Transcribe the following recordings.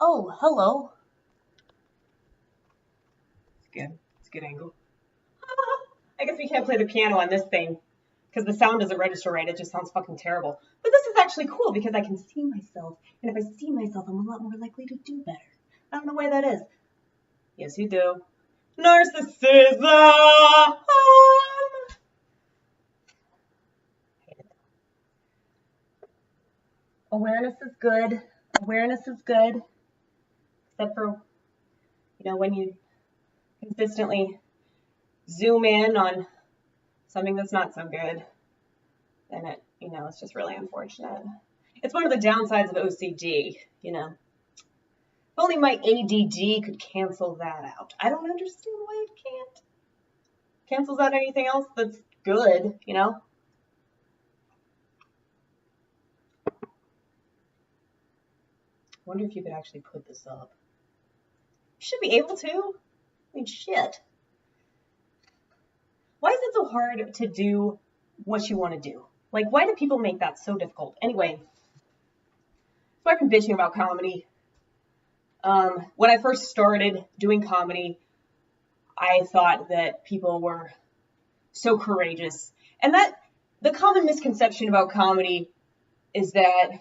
Oh, hello. It's good. It's a good angle. I guess we can't play the piano on this thing because the sound doesn't register right. It just sounds fucking terrible. But this is actually cool because I can see myself. And if I see myself, I'm a lot more likely to do better. I don't know why that is. Yes, you do. Narcissism! Awareness is good. Awareness is good. Except for, when you consistently zoom in on something that's not so good, then it's just really unfortunate. It's one of the downsides of OCD, If only my ADD could cancel that out. I don't understand why it can't. Cancels out anything else that's good, I wonder if you could actually put this up. You should be able to. I mean, shit. Why is it so hard to do what you want to do? Like, why do people make that so difficult? Anyway, so I've been bitching about comedy. When I first started doing comedy, I thought that people were so courageous. And that the common misconception about comedy is that,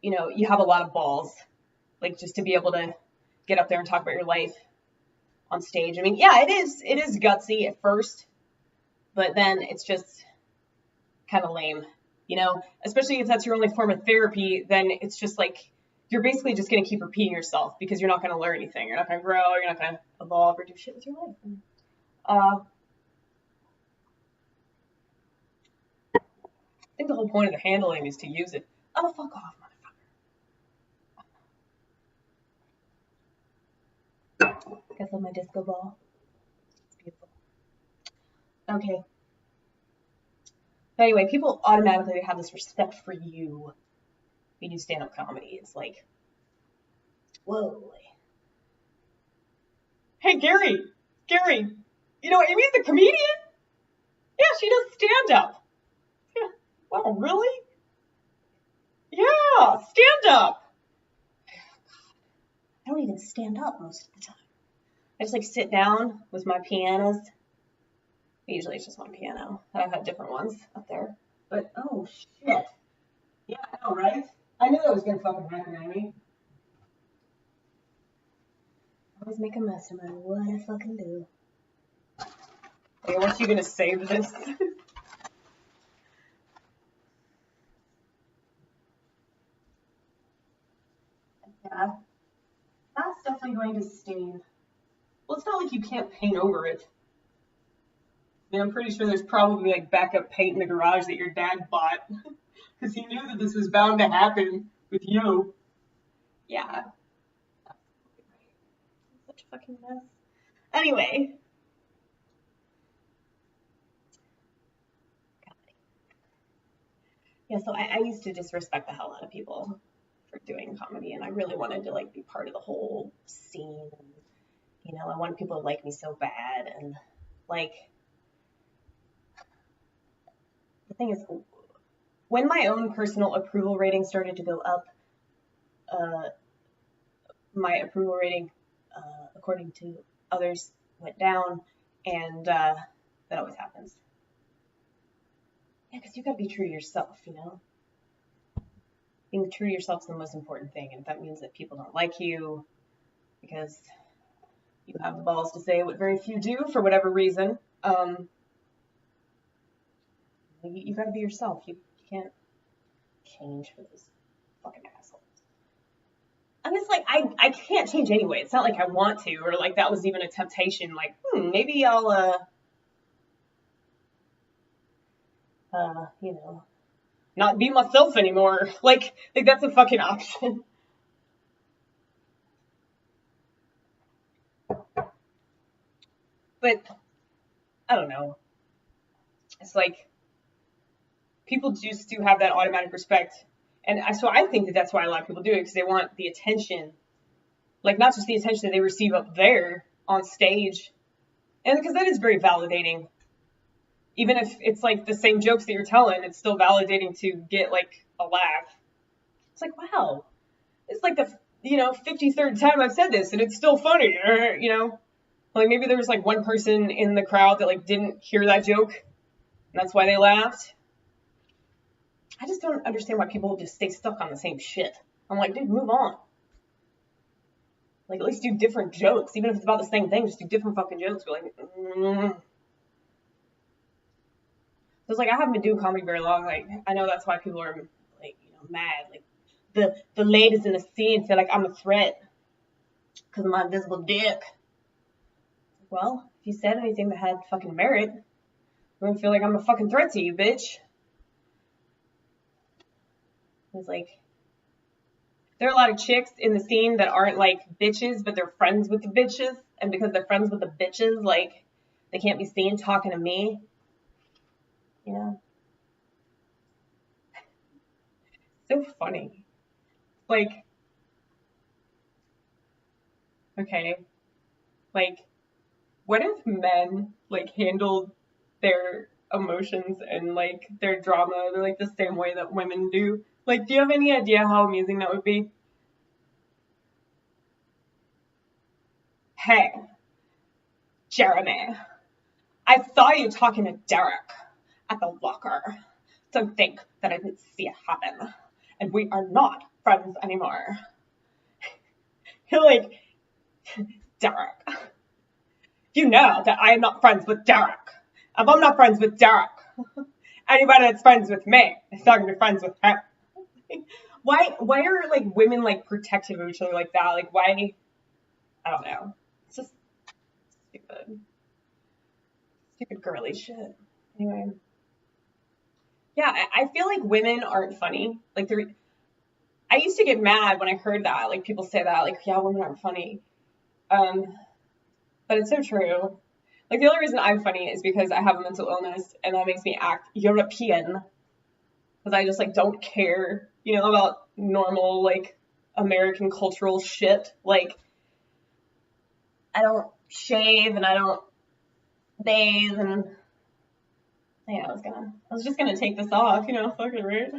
you have a lot of balls, like just to be able to get up there and talk about your life on stage. I mean, yeah, it is gutsy at first, but then it's just kind of lame, especially if that's your only form of therapy. Then it's just like, you're basically just going to keep repeating yourself because you're not going to learn anything. You're not going to grow. You're not going to evolve or do shit with your life. I think the whole point of the handling is to use it. Oh, fuck off, motherfucker. Guess on my disco ball. It's beautiful. Okay. Anyway, people automatically have this respect for you when you do stand-up comedy. It's like, whoa. Hey, Gary, Amy's a comedian? Yeah, she does stand-up. Yeah. Wow, really? Yeah, stand-up. I don't even stand up most of the time. I just sit down with my pianos. Usually it's just one piano. I've had different ones up there. But, oh, shit. Yeah, I know, right? I knew that was going to fucking happen, Amy. Always make a mess no matter what I fucking do. Hey, weren't you going to save this? Yeah. That's definitely going to stain. Well, it's not like you can't paint over it. I mean, I'm pretty sure there's probably backup paint in the garage that your dad bought because he knew that this was bound to happen with you. Yeah. Such a fucking mess. Anyway. Yeah, so I used to disrespect the hell out of people for doing comedy, and I really wanted to be part of the whole scene. And, I wanted people to like me so bad, and the thing is, when my own personal approval rating started to go up, my approval rating, according to others, went down, and that always happens. Yeah, because you gotta be true to yourself, Being true to yourself is the most important thing, and if that means that people don't like you because you have the balls to say what very few do for whatever reason, you gotta be yourself. You can't change for this fucking asshole. I'm just I can't change anyway. It's not like I want to, or that was even a temptation. Maybe I'll, not be myself anymore. That's a fucking option. But, I don't know. It's people just do have that automatic respect. And so I think that that's why a lot of people do it, because they want the attention. Not just the attention that they receive up there on stage. And because that is very validating. Even if it's the same jokes that you're telling, it's still validating to get a laugh. It's wow. it's like the, 53rd time I've said this and it's still funny, Like maybe there was like one person in the crowd that like didn't hear that joke and that's why they laughed. I just don't understand why people just stay stuck on the same shit. I'm like, dude, move on. Like, at least do different jokes. Even if it's about the same thing, just do different fucking jokes. But like, It's like, I haven't been doing comedy very long. Like, I know that's why people are, like, mad. Like, the ladies in the scene feel like I'm a threat because of my invisible dick. Well, if you said anything that had fucking merit, I'm gonna feel like I'm a fucking threat to you, bitch. It's like, there are a lot of chicks in the scene that aren't like bitches, but they're friends with the bitches. And because they're friends with the bitches, like, they can't be seen talking to me. So funny. Like, okay, like, what if men, like, handled their emotions and, like, their drama, like, the same way that women do? Like, do you have any idea how amusing that would be? Hey, Jeremy, I saw you talking to Derek at the locker. Don't think that I didn't see it happen. And we are not friends anymore. You're like, Derek, you know that I am not friends with Derek. If I'm not friends with Derek, anybody that's friends with me is not gonna be friends with him. Why are like women like protective of each other like that? Like why? I don't know. It's just stupid girly shit. Anyway, yeah, I feel like women aren't funny. Like I used to get mad when I heard that. Like people say that. Like yeah, women aren't funny. But it's so true. Like the only reason I'm funny is because I have a mental illness and that makes me act European. Because I just like don't care, about normal like American cultural shit. Like I don't shave and I don't bathe and yeah, I was just gonna take this off, fucking rude.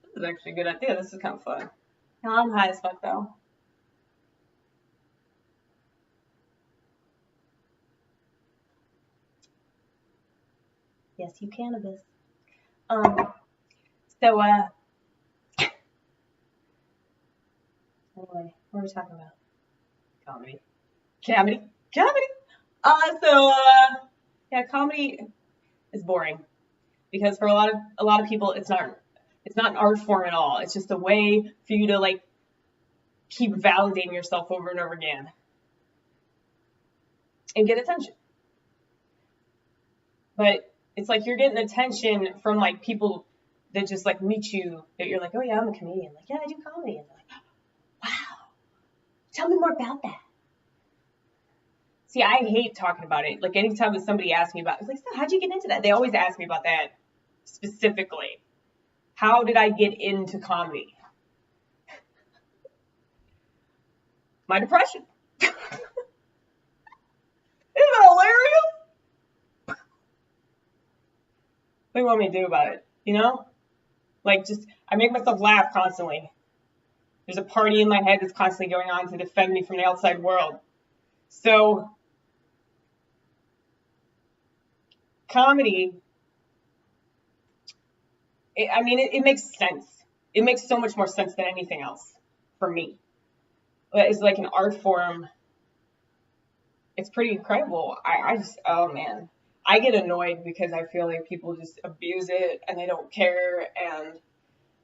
This is actually a good idea. This is kind of fun. I'm high as fuck though. Yes, you cannabis. So anyway, what are we talking about? Comedy. Yeah, comedy is boring because for a lot of people it's not an art form at all. It's just a way for you to like keep validating yourself over and over again and get attention. But it's like you're getting attention from like people that just like meet you that you're like, oh yeah, I'm a comedian. Like, yeah, I do comedy. And they're like, wow, tell me more about that. See, I hate talking about it. Like anytime that somebody asks me about it, it's like, so how'd you get into that? They always ask me about that specifically. How did I get into comedy? My depression. Isn't that hilarious? What do you want me to do about it? Like just, I make myself laugh constantly. There's a party in my head that's constantly going on to defend me from the outside world. So, comedy, it makes sense. It makes so much more sense than anything else for me. It's like an art form. It's pretty incredible. I just, oh man. I get annoyed because I feel like people just abuse it and they don't care and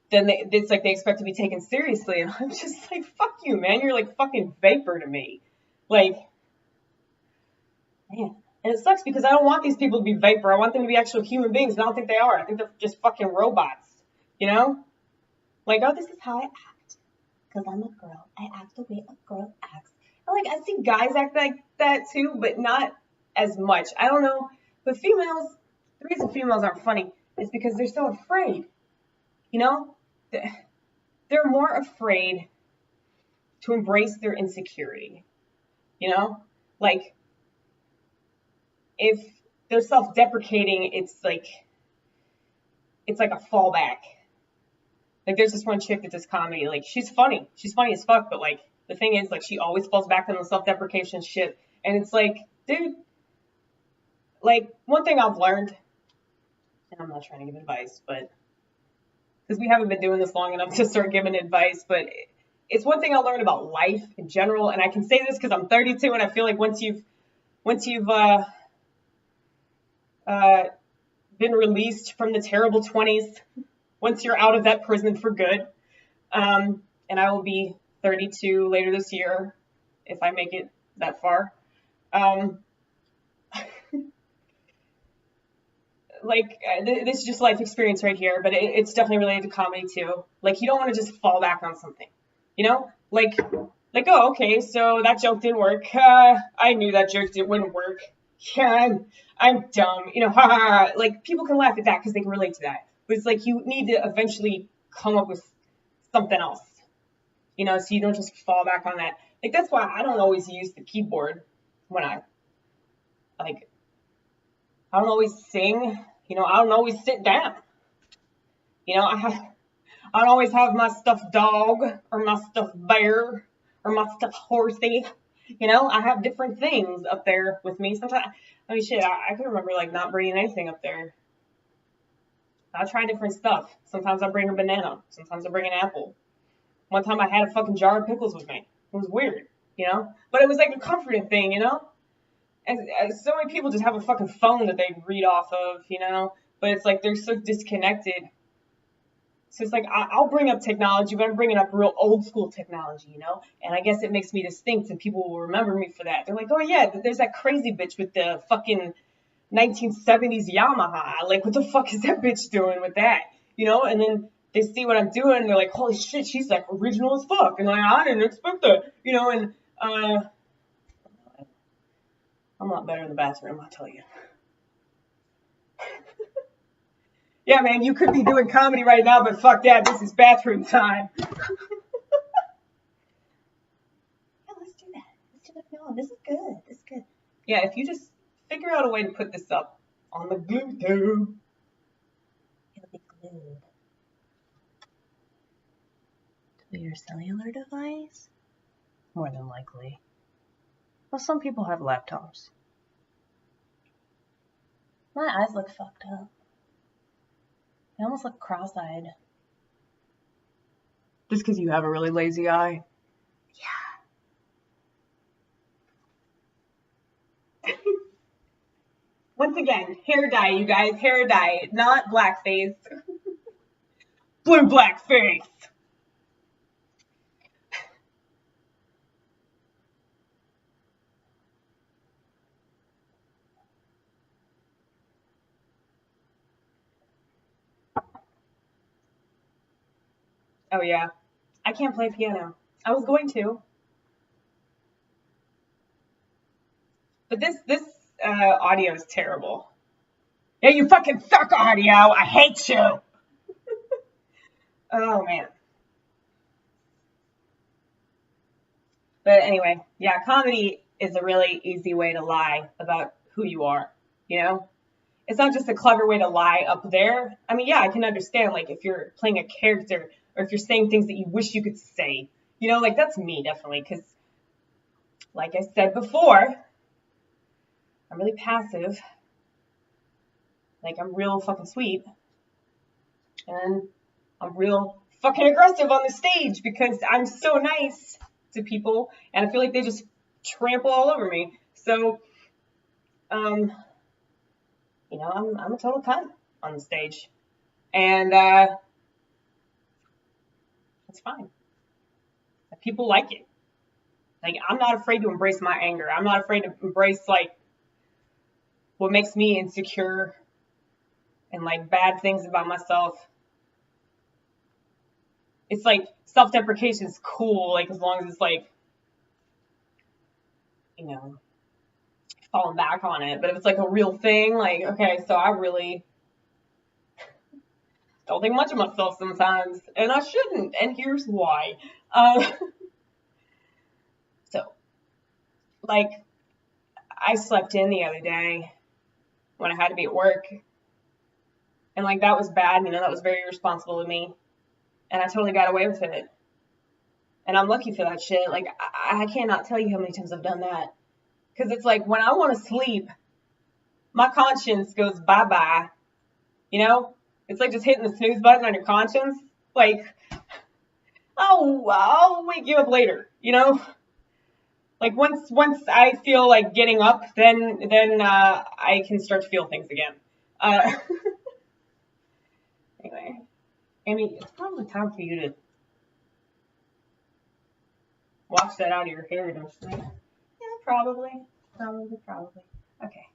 then it's like they expect to be taken seriously and I'm just like, fuck you, man. You're like fucking vapor to me. Like, man. And it sucks because I don't want these people to be vapor. I want them to be actual human beings. And I don't think they are. I think they're just fucking robots. Like, oh, this is how I act. Because I'm a girl. I act the way a girl acts. And like, I see guys act like that too, but not as much. I don't know. But females, the reason females aren't funny is because they're so afraid. They're more afraid to embrace their insecurity. Like, if they're self-deprecating, it's like a fallback. Like, there's this one chick that does comedy. Like, she's funny as fuck, but like, the thing is, like, she always falls back on the self-deprecation shit. And it's like, dude, like, one thing I've learned, and I'm not trying to give advice, but because we haven't been doing this long enough to start giving advice, but it's one thing I learned about life in general. And I can say this because I'm 32, and I feel like once you've been released from the terrible 20s, once you're out of that prison for good, and I will be 32 later this year if I make it that far. Like, this is just life experience right here, but it's definitely related to comedy too. Like, you don't want to just fall back on something, you know? Like, oh, okay, so that joke didn't work. I knew that joke wouldn't work. Yeah, I'm dumb, you know, ha ha ha. Like, people can laugh at that because they can relate to that. But it's like, you need to eventually come up with something else, you know, so you don't just fall back on that. Like, that's why I don't always use the keyboard when I don't always sing, you know, I don't always sit down. You know, I don't always have my stuffed dog or my stuffed bear or my stuffed horsey. You know, I have different things up there with me. Sometimes, I mean, shit, I can remember, like, not bringing anything up there. I try different stuff. Sometimes I bring a banana. Sometimes I bring an apple. One time I had a fucking jar of pickles with me. It was weird, you know? But it was like a comforting thing, you know? And so many people just have a fucking phone that they read off of, you know? But it's like they're so disconnected. So it's like, I'll bring up technology, but I'm bringing up real old school technology, you know? And I guess it makes me distinct, and people will remember me for that. They're like, oh yeah, there's that crazy bitch with the fucking 1970s Yamaha. Like, what the fuck is that bitch doing with that? You know? And then they see what I'm doing, and they're like, holy shit, she's like original as fuck. And like, I didn't expect that, you know? And I'm a lot better in the bathroom, I'll tell you. Yeah, man, you could be doing comedy right now, but fuck that, this is bathroom time. Yeah, let's do that. Let's do that. No, this is good. This is good. Yeah, if you just figure out a way to put this up on the glue tube, it'll be glued to your cellular device. More than likely. Well, some people have laptops. My eyes look fucked up. They almost look cross-eyed. Just because you have a really lazy eye? Yeah. Once again, hair dye, you guys. Hair dye, not blackface. Blue black face. Oh, yeah. I can't play piano. I was going to. But this audio is terrible. Yeah, you fucking suck, audio. I hate you. Oh, man. But anyway, yeah, comedy is a really easy way to lie about who you are, you know? It's not just a clever way to lie up there. I mean, yeah, I can understand, like, if you're playing a character or if you're saying things that you wish you could say, you know, like, that's me, definitely, because, like I said before, I'm really passive. Like, I'm real fucking sweet. And I'm real fucking aggressive on the stage because I'm so nice to people, and I feel like they just trample all over me. So, you know, I'm a total cunt on the stage, and it's fine. People like it. Like, I'm not afraid to embrace my anger. I'm not afraid to embrace, like, what makes me insecure and, like, bad things about myself. It's like, self-deprecation is cool, like, as long as it's, like, you know, falling back on it. But if it's, like, a real thing, like, okay, so I really don't think much of myself sometimes, and I shouldn't, and here's why. So, like, I slept in the other day when I had to be at work, and, like, that was bad, you know, that was very irresponsible of me. and I totally got away with it. And I'm lucky for that shit. Like, I cannot tell you how many times I've done that. Because it's like, when I want to sleep, my conscience goes bye-bye. You know? It's like just hitting the snooze button on your conscience. Like, I'll wake you up later, you know? Like, once I feel like getting up, then I can start to feel things again. Anyway, Amy, it's probably time for you to wash that out of your hair, don't you think? Yeah, probably. Okay.